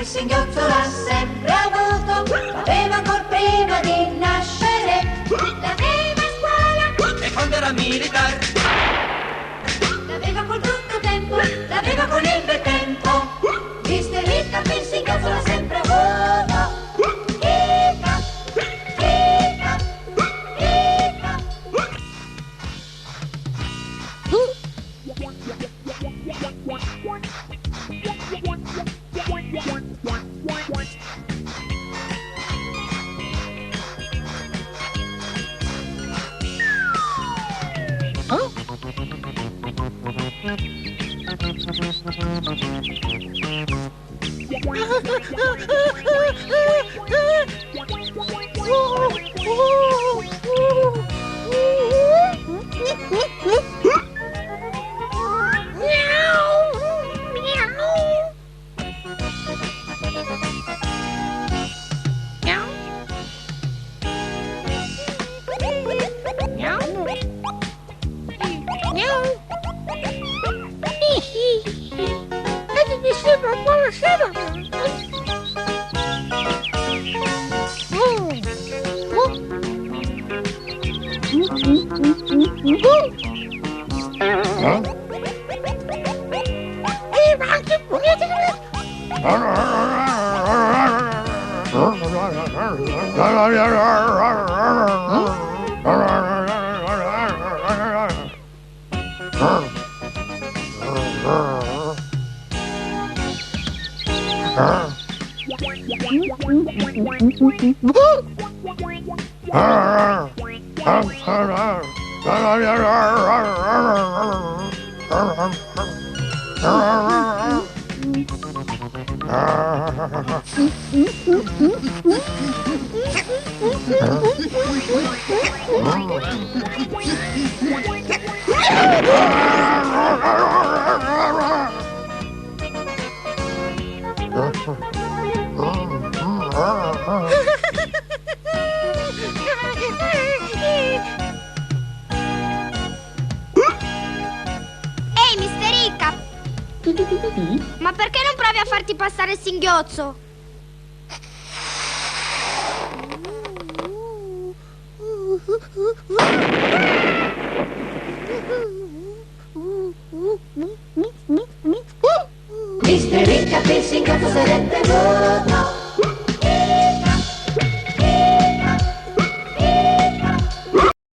il singhiozzo l'ha sempre avuto, l'aveva ancor prima di nascere, l'aveva a scuola e quando era militare, l'aveva col brutto tempo, l'aveva con il bel tempo. Mister Hiccup il singhiozzo l'ha sempre avuto. Hiccup, Hiccup, Hiccup. Ehi, Mister Hiccup! Ma perché non provi a farti passare il singhiozzo? Mister Hiccup il singhiozzo sarebbe buono.